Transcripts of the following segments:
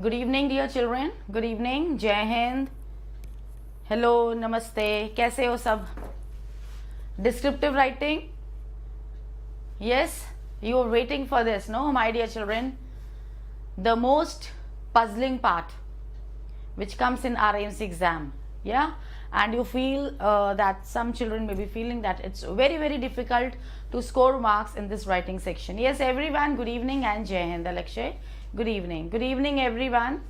Good evening, dear children. Good evening. Jai Hind. Hello, namaste. कैसे हो सब? Descriptive writing. Yes, you are waiting for this, no, my dear children? The most puzzling part, which comes in RIMC exam. Yeah, and you feel that some children may be feeling that it's very, very difficult to score marks in this writing section. Yes, everyone. Good evening and Jai Hind, Alakshay. Good evening. Good evening, everyone.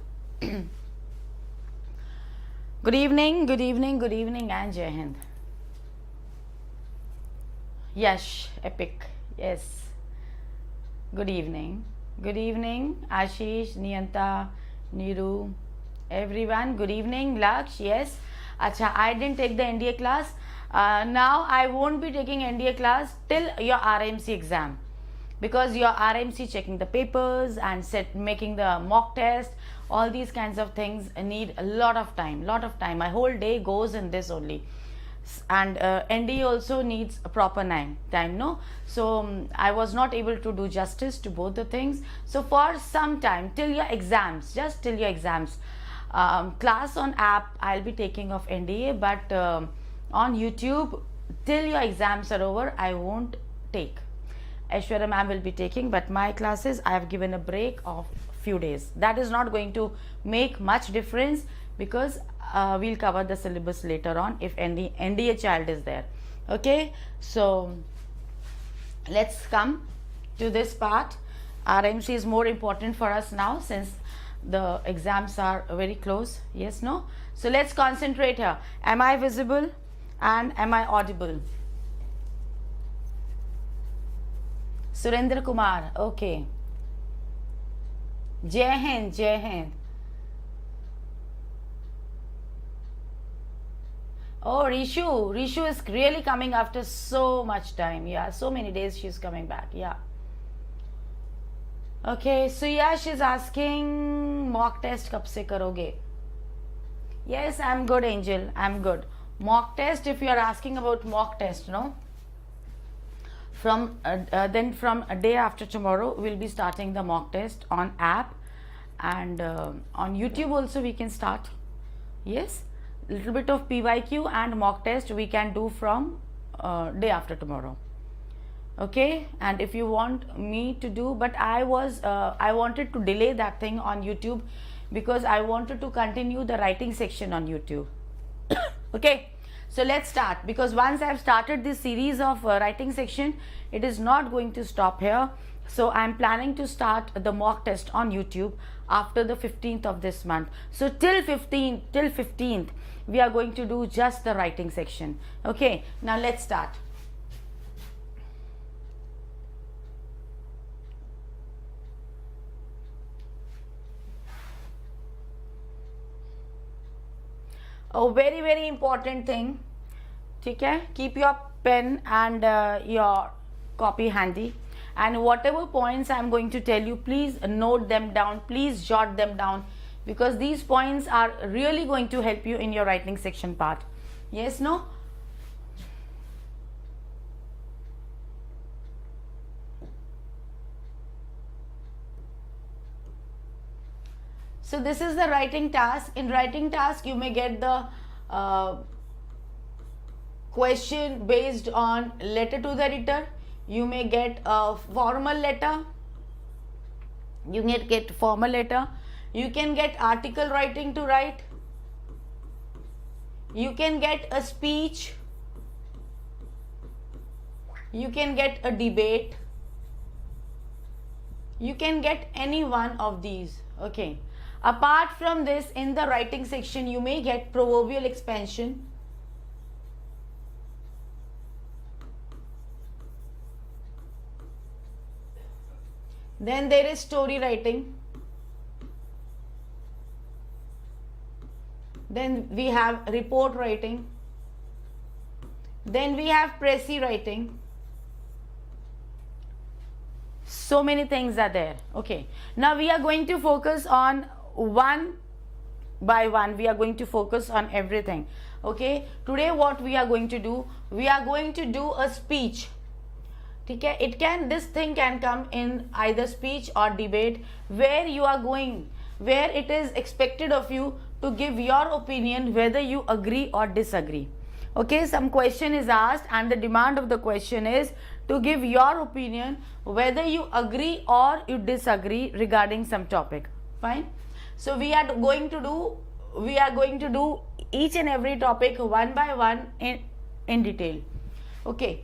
Good evening, good evening, good evening, and Jai Hind. Yash, epic. Yes. Good evening. Good evening, Ashish, Niyanta, Niru, everyone. Good evening, Laksh. Yes. Acha, I didn't take the NDA class. Now I won't be taking NDA class till your RMC exam, because your RMC checking the papers and making the mock test, all these kinds of things need a lot of time. My whole day goes in this only, and NDA also needs a proper time, no? So I was not able to do justice to both the things. So for some time till your exams, just till your exams, class on app I'll be taking of NDA, but on YouTube till your exams are over I won't take. Aishwarya ma'am will be taking, but my classes I have given a break of few days. That is not going to make much difference, because we'll cover the syllabus later on if NDA child is there. Okay, so let's come to this part. RMC is more important for us now since the exams are very close. Yes, no? So let's concentrate here. Am I visible and am I audible? Surendra Kumar, okay. Jai Hind, Jai Hind. Oh, Rishu is really coming after so much time. Yeah, so many days she's coming back. Yeah. Okay, so yeah, she's asking mock test kab se karoge? Yes, I'm good, Angel. I'm good. Mock test, if you are asking about mock test, no? Then from a day after tomorrow we'll be starting the mock test on app, and on YouTube also we can start. Yes, little bit of PYQ and mock test we can do from day after tomorrow. Okay, and if you want me to do, but I wanted to delay that thing on YouTube because I wanted to continue the writing section on YouTube. Okay, so let's start, because once I've started this series of writing section, it is not going to stop here. So I'm planning to start the mock test on YouTube after the 15th of this month. So till 15th we are going to do just the writing section. Okay, now let's start. A very, very important thing. Okay, keep your pen and your copy handy, and whatever points I am going to tell you, please note them down, please jot them down, because these points are really going to help you in your writing section part. Yes, no? So this is the writing task. In writing task you may get the question based on letter to the editor. You may get a formal letter. You may get formal letter. You can get article writing to write. You can get a speech. You can get a debate. You can get any one of these. Okay. Apart from this, in the writing section you may get proverbial expansion. Then there is story writing. Then we have report writing. Then we have pressy writing. So many things are there. Okay, now we are going to focus on one by one. We are going to focus on everything. Okay, today what we are going to do, we are going to do a speech. Okay, this thing can come in either speech or debate, where you are going where it is expected of you to give your opinion whether you agree or disagree. Okay, some question is asked and the demand of the question is to give your opinion whether you agree or you disagree regarding some topic. Fine. So we are going to do each and every topic one by one in detail. Okay.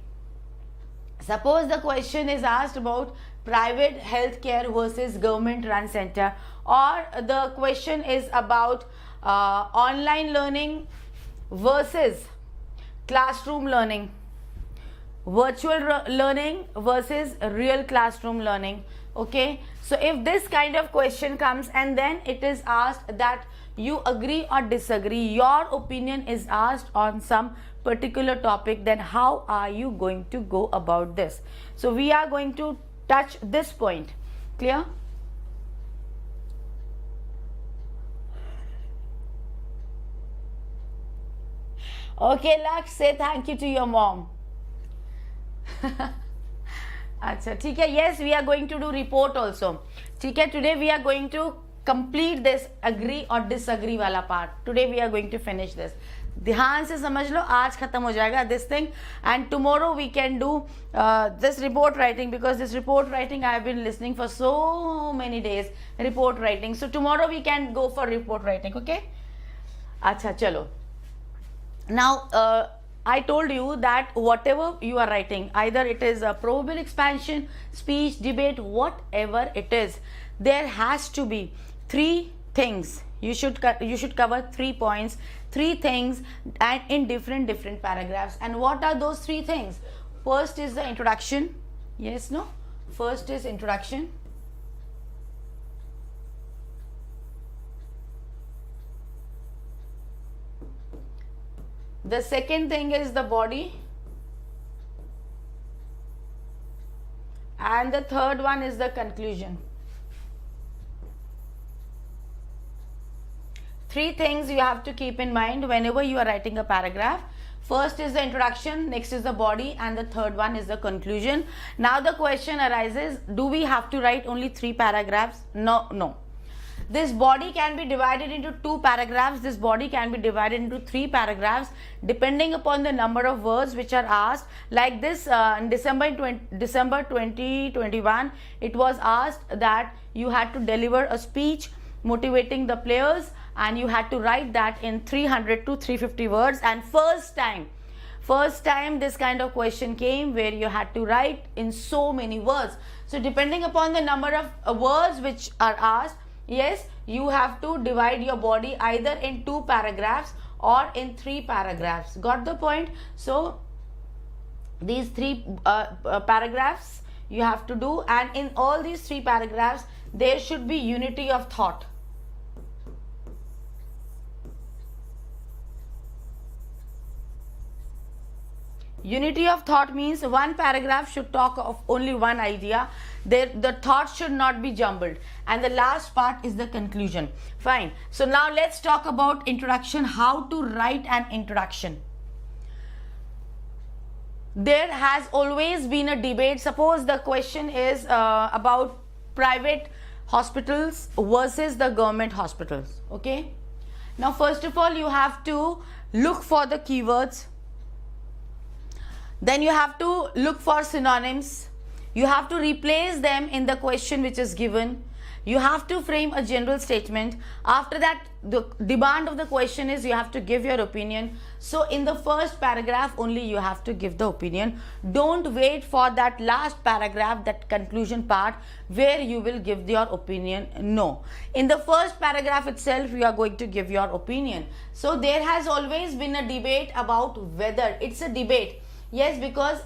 Suppose the question is asked about private healthcare versus government run center, or the question is about online learning versus classroom learning, virtual learning versus real classroom learning. Okay, so if this kind of question comes and then it is asked that you agree or disagree, your opinion is asked on some particular topic, then how are you going to go about this? So we are going to touch this point. Clear? Okay, Laksh, say thank you to your mom. Acha, ठीक है. Yes, we are going to do report also. ठीक है, today we are going to complete this agree or disagree वाला part. Today we are going to finish this. ध्यान से समझ लो, आज खत्म हो जाएगा this thing, and tomorrow we can do this report writing, because this report writing I have been listening for so many days, report writing. So tomorrow we can go for report writing. Okay, अच्छा चलो. Now I told you that whatever you are writing, either it is a probable expansion, speech, debate, whatever it is, there has to be three things. You should cover 3 points, 3 things, and in different paragraphs. And what are those 3 things? First is the introduction. Yes, no? First is introduction. The second thing is the body. And the third one is the conclusion. 3 things you have to keep in mind whenever you are writing a paragraph. First is the introduction, next is the body, and the third one is the conclusion. Now the question arises, do we have to write only 3 paragraphs? No. This body can be divided into 2 paragraphs. This body can be divided into 3 paragraphs depending upon the number of words which are asked. Like this, in December 2021, it was asked that you had to deliver a speech motivating the players, and you had to write that in 300 to 350 words. And first time this kind of question came where you had to write in so many words. So depending upon the number of words which are asked, yes, you have to divide your body either in 2 paragraphs or in 3 paragraphs. Got the point? So these 3 paragraphs you have to do, and in all these 3 paragraphs there should be unity of thought. Unity of thought means one paragraph should talk of only one idea. The thoughts should not be jumbled. And the last part is the conclusion. Fine. So now let's talk about introduction, how to write an introduction. There has always been a debate. Suppose the question is about private hospitals versus the government hospitals. Okay. Now first of all, you have to look for the keywords. Then you have to look for synonyms. You have to replace them in the question which is given. You have to frame a general statement. After that, the demand of the question is you have to give your opinion. So in the first paragraph only you have to give the opinion. Don't wait for that last paragraph, that conclusion part where you will give your opinion. No. In the first paragraph itself you are going to give your opinion. So there has always been a debate about whether it's a debate. Yes, because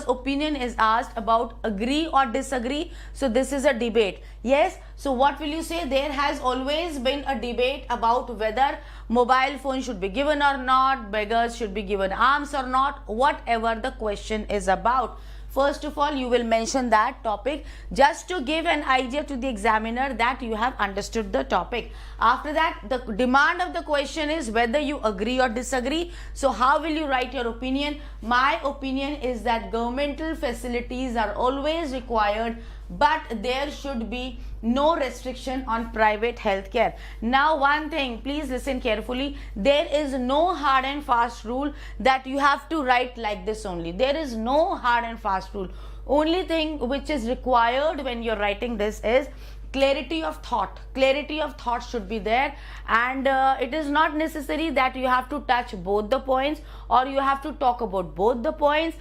opinion is asked about agree or disagree. So this is a debate. Yes. So what will you say? There has always been a debate about whether mobile phone should be given or not, beggars should be given arms or not, whatever the question is about. First of all, you will mention that topic just to give an idea to the examiner that you have understood the topic. After that, the demand of the question is whether you agree or disagree. So how will you write your opinion? My opinion is that governmental facilities are always required but there should be no restriction on private healthcare. Now one thing, please listen carefully, there is no hard and fast rule that you have to write like this only. There is no hard and fast rule. Only thing which is required when you're writing this is clarity of thought. Clarity of thought should be there, and it is not necessary that you have to touch both the points, or you have to talk about both the points,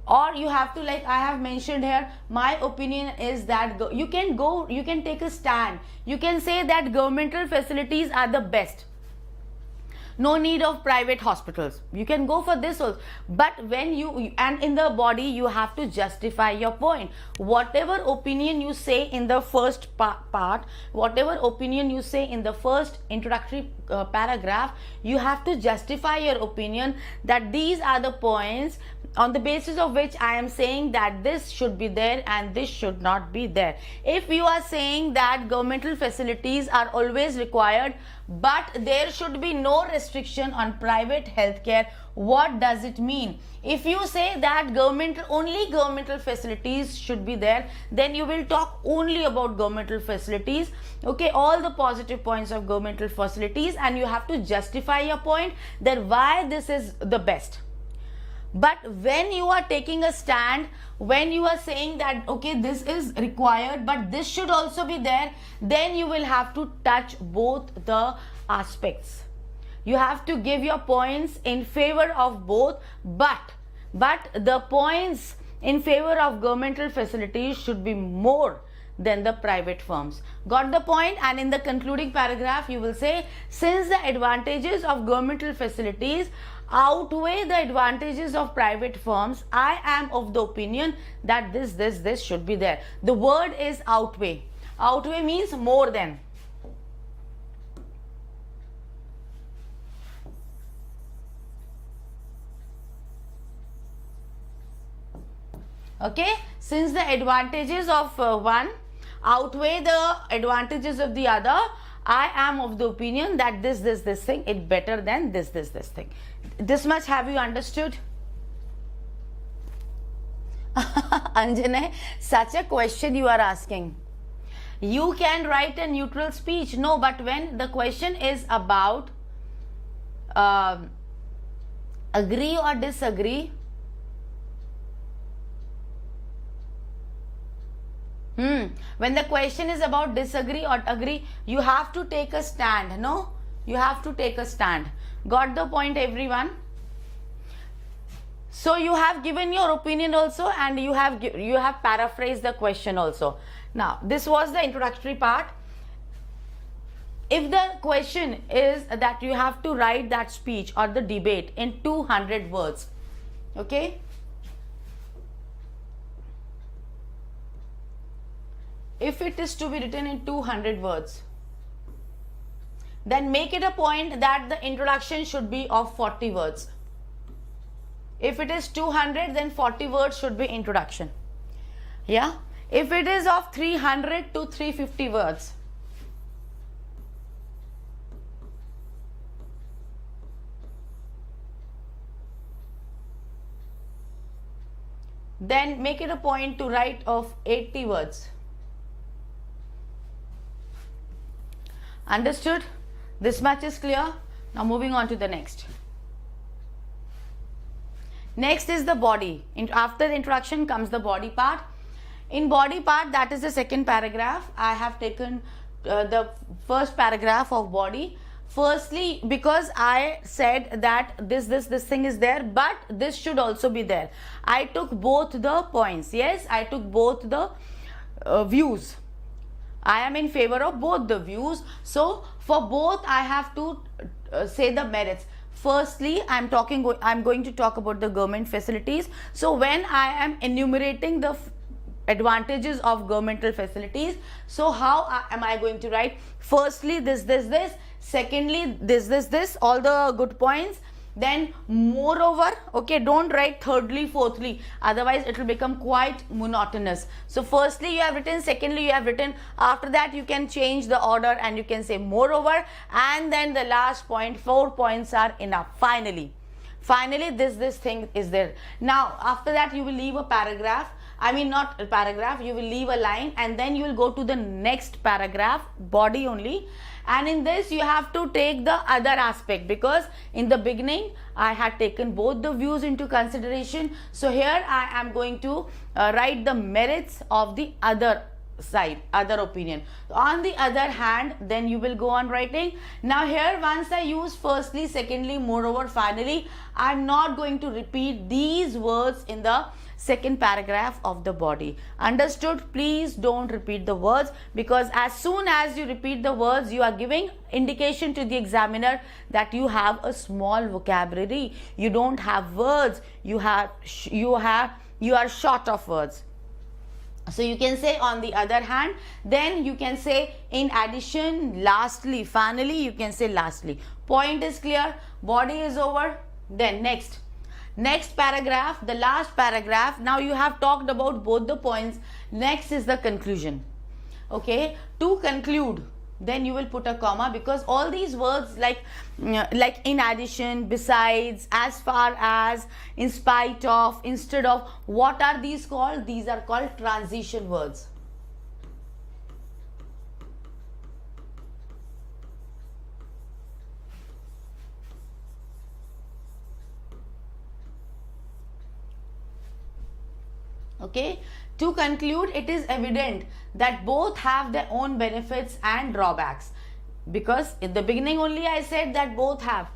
or you have to, like I have mentioned here, my opinion is that you can take a stand. You can say that governmental facilities are the best, no need of private hospitals. You can go for this also, but when you, and in the body you have to justify your point. Whatever opinion you say in the first part, whatever opinion you say in the first introductory paragraph, you have to justify your opinion that these are the points on the basis of which I am saying that this should be there and this should not be there. If you are saying that governmental facilities are always required but there should be no restriction on private healthcare, what does it mean? If you say that only governmental facilities should be there, then you will talk only about governmental facilities, okay, all the positive points of governmental facilities, and you have to justify your point that why this is the best. But when you are taking a stand, when you are saying that okay, this is required but this should also be there, then you will have to touch both the aspects. You have to give your points in favor of both, but the points in favor of governmental facilities should be more than the private firms. Got the point? And in the concluding paragraph you will say, since the advantages of governmental facilities outweigh the advantages of private firms, I am of the opinion that this should be there. The word is outweigh. Outweigh means more than. Okay, since the advantages of one outweigh the advantages of the other, I am of the opinion that this thing is better than this thing. This much have you understood? Anjanay, such a question you are asking. You can write a neutral speech. No, but when the question is about agree or disagree, when the question is about disagree or agree, you have to take a stand. No, you have to take a stand. Got the point, everyone? So you have given your opinion also, and you have paraphrased the question also. Now this was the introductory part. If the question is that you have to write that speech or the debate in 200 words, okay, if it is to be written in 200 words, then make it a point that the introduction should be of 40 words. If it is 200, then 40 words should be introduction. Yeah. If it is of 300 to 350 words, then make it a point to write of 80 words. Understood? This much is clear. Now moving on to the next. Next is the body. After the introduction comes the body part. In body part, that is the second paragraph. I have taken the first paragraph of body. Firstly, because I said that this thing is there, but this should also be there, I took both the points. Yes, I took both the views. I am in favor of both the views. So for both I have to say the merits. Firstly, I'm going to talk about the government facilities. So when I am enumerating the advantages of governmental facilities, so how am I going to write? Firstly, this, secondly, this, all the good points. Then moreover, okay, don't write thirdly, fourthly, otherwise it will become quite monotonous. So firstly you have written, secondly you have written, after that you can change the order and you can say moreover, and then the last point, 4 points are enough. Finally this thing is there. Now after that you will leave a paragraph. I mean not a paragraph, you will leave a line and then you will go to the next paragraph, body only, and in this you have to take the other aspect, because in the beginning I had taken both the views into consideration. So here I am going to write the merits of the other side, other opinion. On the other hand, then you will go on writing. Now here, once I use firstly, secondly, moreover, finally, I am not going to repeat these words in the second paragraph of the body. Understood? Please don't repeat the words, because as soon as you repeat the words, you are giving indication to the examiner that you have a small vocabulary, you don't have words, you are short of words. So you can say on the other hand, then you can say in addition, lastly, finally, you can say lastly. Point is clear, body is over. Then next paragraph, the last paragraph. Now you have talked about both the points. Next is the conclusion. Okay, to conclude, then you will put a comma, because all these words like in addition, besides, as far as, in spite of, instead of, what are these called? These are called transition words. Okay, to conclude, it is evident that both have their own benefits and drawbacks, because in the beginning only I said that both have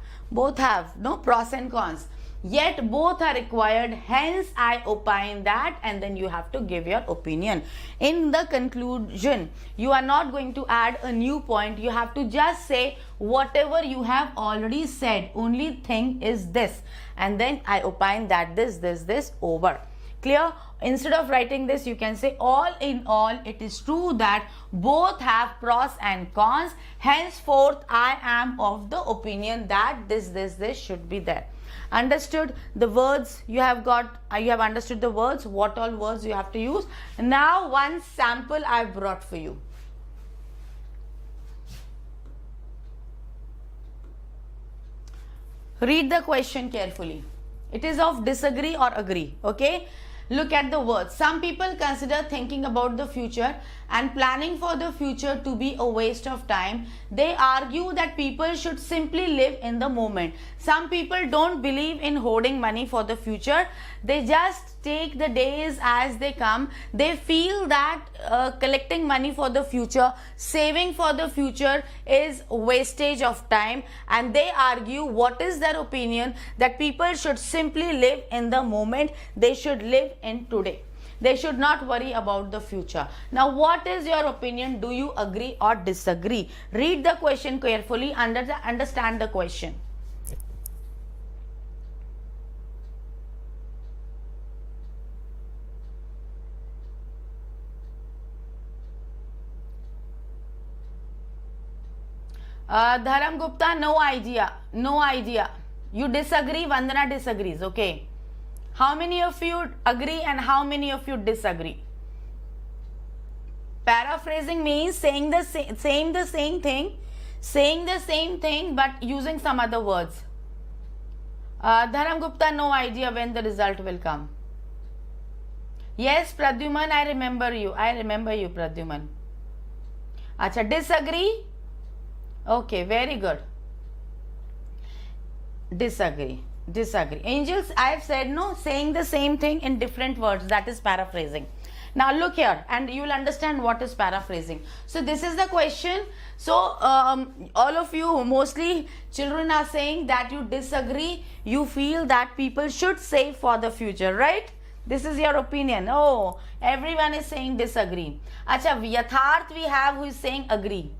no pros and cons, yet both are required, hence I opine that, and then you have to give your opinion. In the conclusion, you are not going to add a new point, you have to just say whatever you have already said, only thing is this, and then I opine that this over. Clear? Instead of writing this, you can say all in all, it is true that both have pros and cons, henceforth I am of the opinion that this should be there. Understood the words? You have understood the words, what all words you have to use. Now one sample I have brought for you. Read the question carefully. It is of disagree or agree. Okay, look at the words. Some people consider thinking about the future and planning for the future to be a waste of time. They argue that people should simply live in the moment. Some people don't believe in hoarding money for the future. They just take the days as they come. They feel that collecting money for the future, saving for the future is wastage of time, and they argue, what is their opinion, that people should simply live in the moment. They should live in today. They should not worry about the future. Now, what is your opinion? Do you agree or disagree? Read the question carefully, understand the question. Dharam Gupta, no idea. You disagree, Vandana disagrees. Okay. How many of you agree and how many of you disagree? Paraphrasing means saying the same thing but using some other words. Dharam Gupta, no idea when the result will come. Yes, Pradyuman, I remember you, Pradyuman. Acha, disagree? Okay, very good. Disagree. Angels, I have said no, saying the same thing in different words, that is paraphrasing. Now look here and you will understand what is paraphrasing. So this is the question. So all of you, mostly children, are saying that you disagree. You feel that people should save for the future, right? This is your opinion. Oh, everyone is saying disagree. Acha, Yatharth we have who is saying agree.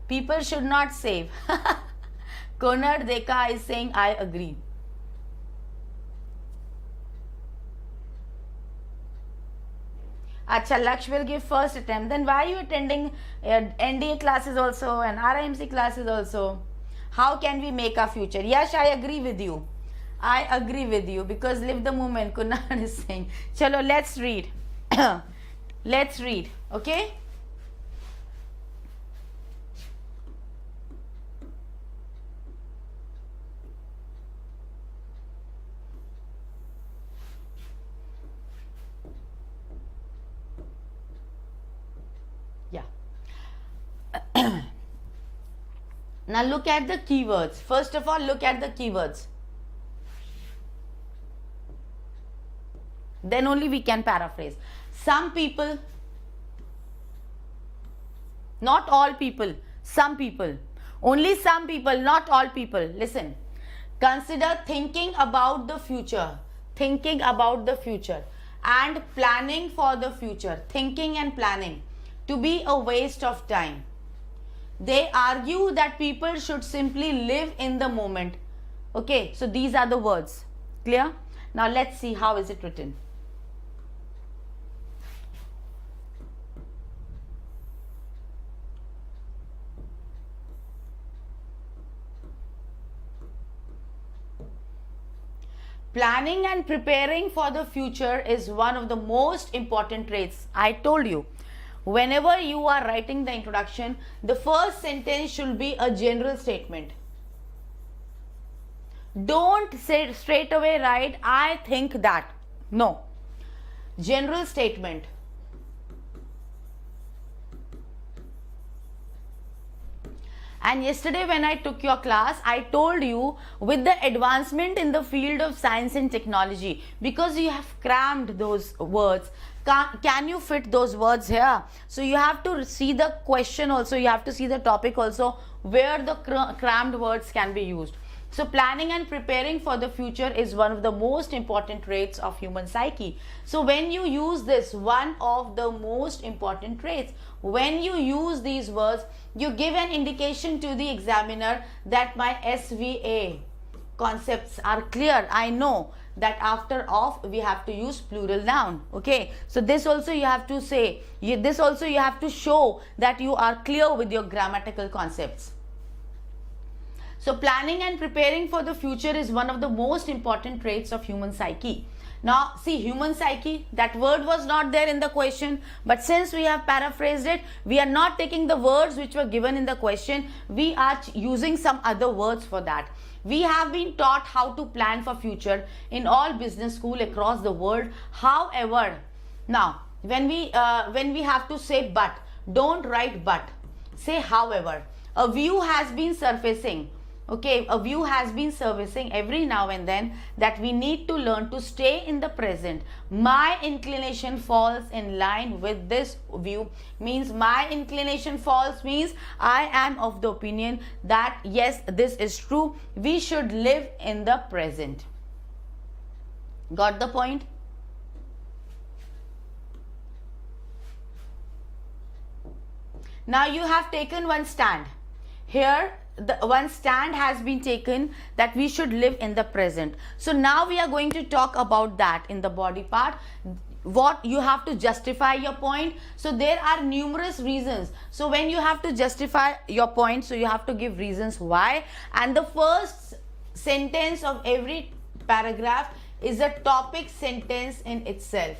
People should not save. Konad Deka is saying I agree. Acha, Laksh will give first attempt. Then why are you attending NDA classes also and RIMC classes also? How can we make our future? Yes, I agree with you. Because live the moment, Kunal is saying. Chalo, let's read. Let's read. Okay? Now look at the keywords. First of all, look at the keywords. Then only we can paraphrase. Some people, not all people, some people. Only some people, not all people. Listen. Consider thinking about the future. Thinking about the future. And planning for the future. Thinking and planning to be a waste of time. They argue that people should simply live in the moment. Okay, so these are the words. Clear? Now let's see how is it written. Planning and preparing for the future is one of the most important traits. I told you. Whenever you are writing the introduction, the first sentence should be a general statement. Don't say straight away write, I think that. No. General statement. And yesterday when I took your class, I told you with the advancement in the field of science and technology, because you have crammed those words, can you fit those words here? So you have to see the question also, you have to see the topic also, where the crammed words can be used. So planning and preparing for the future is one of the most important traits of human psyche. So when you use this, one of the most important traits, when you use these words, you give an indication to the examiner that my SVA concepts are clear. I know that after of we have to use plural noun. Okay, so this also you have to say, this also you have to show that you are clear with your grammatical concepts. So planning and preparing for the future is one of the most important traits of human psyche. Now see, human psyche, that word was not there in the question, but since we have paraphrased it, we are not taking the words which were given in the question, we are using some other words for that. We have been taught how to plan for future in all business school across the world. However, now when we have to say but, don't write but, say however. A view has been surfacing. Okay, a view has been surfacing every now and then that we need to learn to stay in the present. My inclination falls in line with this view, means my inclination falls means I am of the opinion that yes, this is true. We should live in the present. Got the point? Now you have taken one stand. Here the one stand has been taken that we should live in the present. So now we are going to talk about that in the body part. What you have to justify your point. So there are numerous reasons. So when you have to justify your point, so you have to give reasons why. And the first sentence of every paragraph is a topic sentence in itself.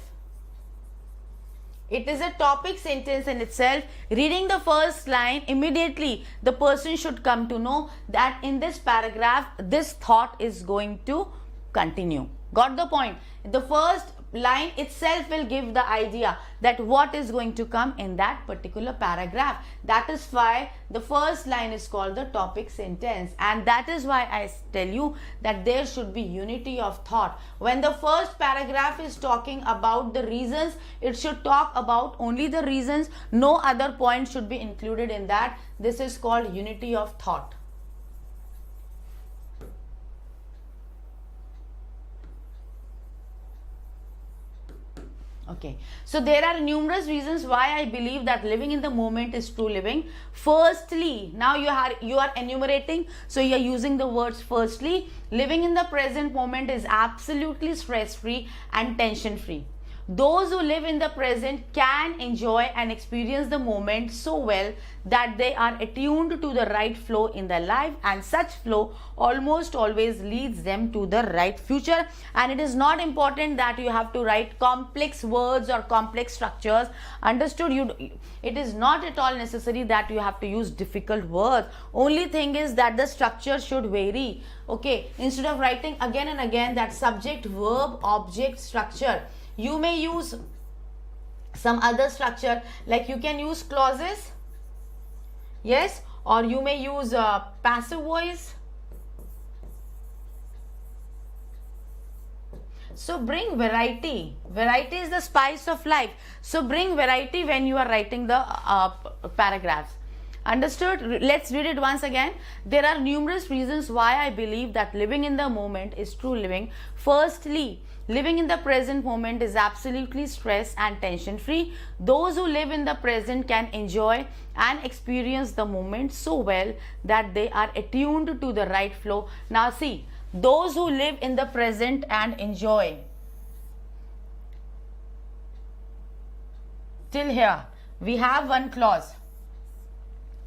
It is a topic sentence in itself. Reading the first line, immediately the person should come to know that in this paragraph, this thought is going to continue. Got the point? The first line itself will give the idea that what is going to come in that particular paragraph. That is why the first line is called the topic sentence, and that is why I tell you that there should be unity of thought. When the first paragraph is talking about the reasons, it should talk about only the reasons. No other point should be included in that. This is called unity of thought. Okay, so there are numerous reasons why I believe that living in the moment is true living. Firstly, now you are enumerating, so you are using the words firstly. Living in the present moment is absolutely stress-free and tension-free. Those who live in the present can enjoy and experience the moment so well that they are attuned to the right flow in their life, and such flow almost always leads them to the right future. And it is not important that you have to write complex words or complex structures. Understood? It is not at all necessary that you have to use difficult words. Only thing is that the structure should vary. Okay, instead of writing again and again that subject, verb, object structure, you may use some other structure, like you can use clauses, yes, or you may use passive voice. So bring variety. Variety is the spice of life. So bring variety when you are writing the paragraphs. Understood? Let's read it once again. There are numerous reasons why I believe that living in the moment is true living. Firstly, living in the present moment is absolutely stress and tension free. Those who live in the present can enjoy and experience the moment so well that they are attuned to the right flow. Now see, those who live in the present and enjoy. Till here, we have one clause.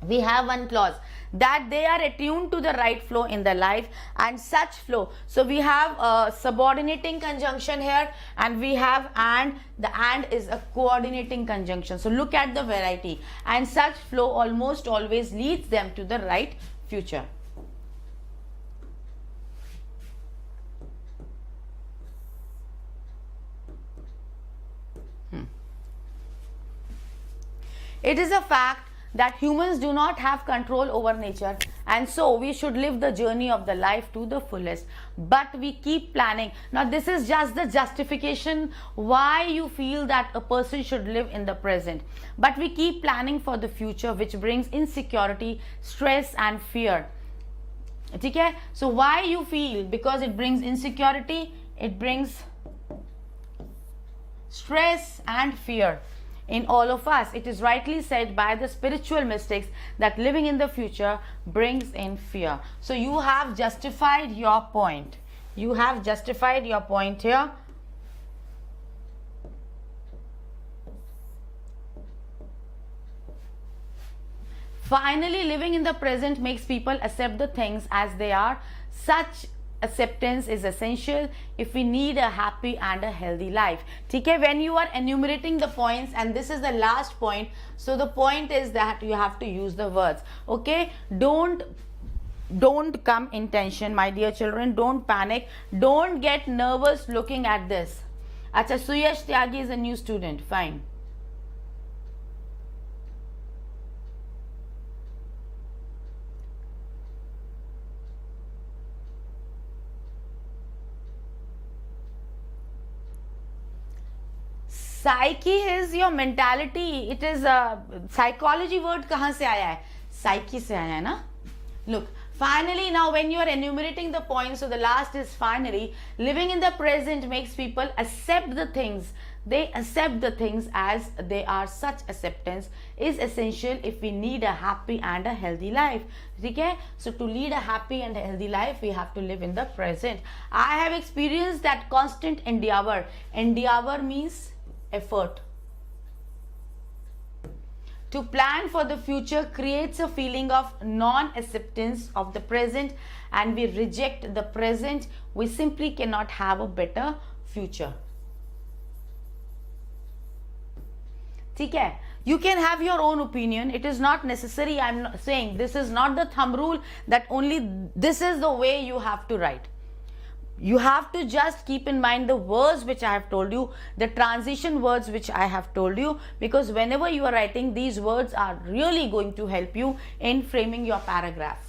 That they are attuned to the right flow in their life, and such flow. So we have a subordinating conjunction here, and we have and. The and is a coordinating conjunction. So look at the variety, and such flow almost always leads them to the right future. It is a fact that humans do not have control over nature, and so we should live the journey of the life to the fullest. But we keep planning. Now this is just the justification why you feel that a person should live in the present. But we keep planning for the future, which brings insecurity, stress and fear. Okay? So why you feel? Because it brings insecurity, it brings stress and fear in all of us. It is rightly said by the spiritual mystics that living in the future brings in fear. So you have justified your point. You have justified your point here. Finally, living in the present makes people accept the things as they are. Such acceptance is essential if we need a happy and a healthy life. Okay, when you are enumerating the points, and this is the last point, so the point is that you have to use the words. Okay, don't come in tension, my dear children. Don't panic, don't get nervous looking at this. Acha, Suyash Tyagi is a new student. Fine. Psyche is your mentality. It is a psychology word. कहाँ से आया है? Psyche से आया है ना? Look, finally, now when you are enumerating the points, so the last is finally. Living in the present makes people accept the things. They accept the things as they are. Such acceptance is essential if we need a happy and a healthy life. Okay? So to lead a happy and healthy life, we have to live in the present. I have experienced that constant endeavor. Endeavor means effort. To plan for the future creates a feeling of non-acceptance of the present, and we reject the present. We simply cannot have a better future. Okay? You can have your own opinion. It is not necessary. I'm not saying this is not the thumb rule that only this is the way you have to write. You have to just keep in mind the words which I have told you, the transition words which I have told you, because whenever you are writing, these words are really going to help you in framing your paragraph.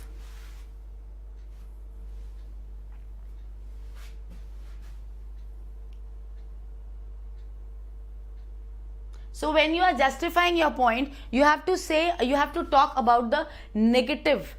So when you are justifying your point, you have to say, you have to talk about the negative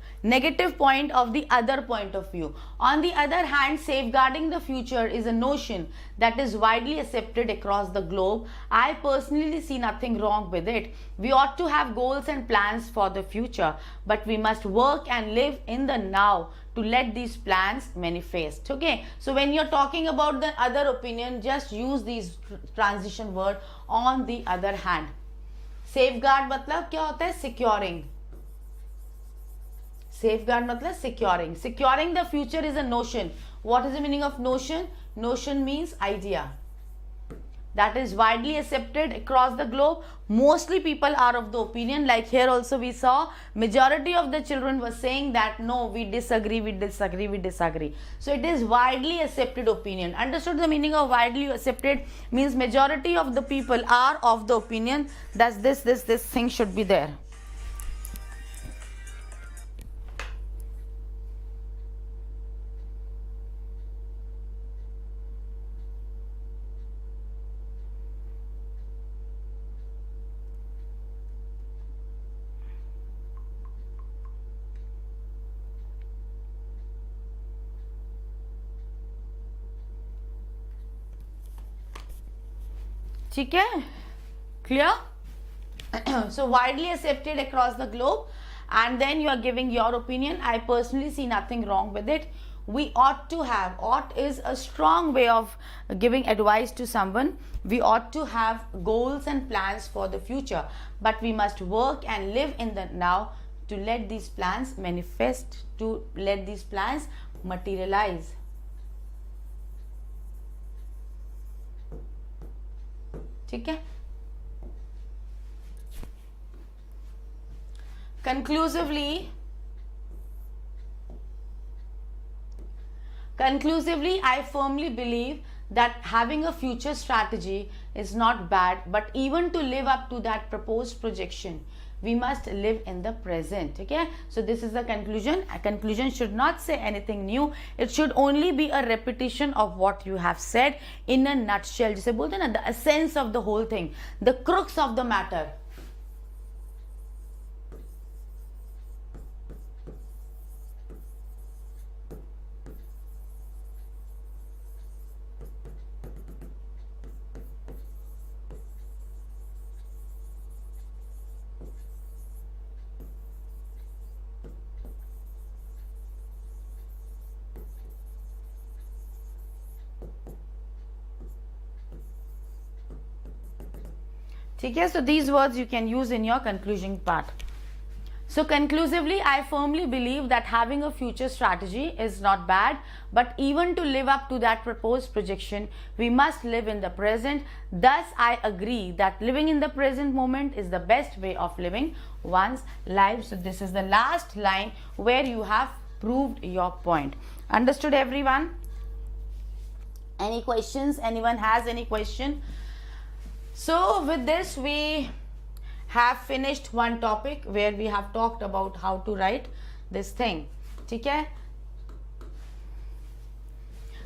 point of the other point of view. On the other hand, safeguarding the future is a notion that is widely accepted across the globe. I personally see nothing wrong with it. We ought to have goals and plans for the future, but we must work and live in the now to let these plans manifest. Okay, so when you're talking about the other opinion, just use these transition word. On the other hand, safeguard मतलब क्या होता है? Securing. Safeguard मतलब securing. Securing the future is a notion. What is the meaning of notion? Notion means idea that is widely accepted across the globe. Mostly people are of the opinion, like here also we saw majority of the children were saying that no, we disagree. So it is widely accepted opinion. Understood the meaning of widely accepted? Means majority of the people are of the opinion that this thing should be there. ठीक है, clear? So widely accepted across the globe, and then you are giving your opinion. I personally see nothing wrong with it. We ought to have, ought is a strong way of giving advice to someone. We ought to have goals and plans for the future, but we must work and live in the now to let these plans manifest, to let these plans materialize. ठीक है? Conclusively, I firmly believe that having a future strategy is not bad, but even to live up to that proposed projection, we must live in the present. Okay, so this is the conclusion. A conclusion should not say anything new. It should only be a repetition of what you have said in a nutshell. जिसे बोलते हैं ना, the essence of the whole thing, the crux of the matter. ठीक है, so these words you can use in your conclusion part. So conclusively, I firmly believe that having a future strategy is not bad, but even to live up to that proposed projection, we must live in the present. Thus, I agree that living in the present moment is the best way of living one's life. So this is the last line where you have proved your point. Understood, everyone? Any questions? Anyone has any question? So with this, we have finished one topic where we have talked about how to write this thing. ठीक है?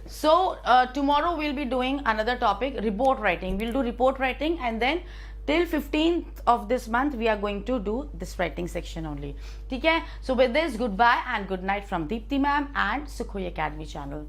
So tomorrow we'll be doing another topic, report writing. We'll do report writing, and then till 15th of this month we are going to do this writing section only. ठीक है? So with this, goodbye and good night from Deepti Mam and Sukhoi Academy channel.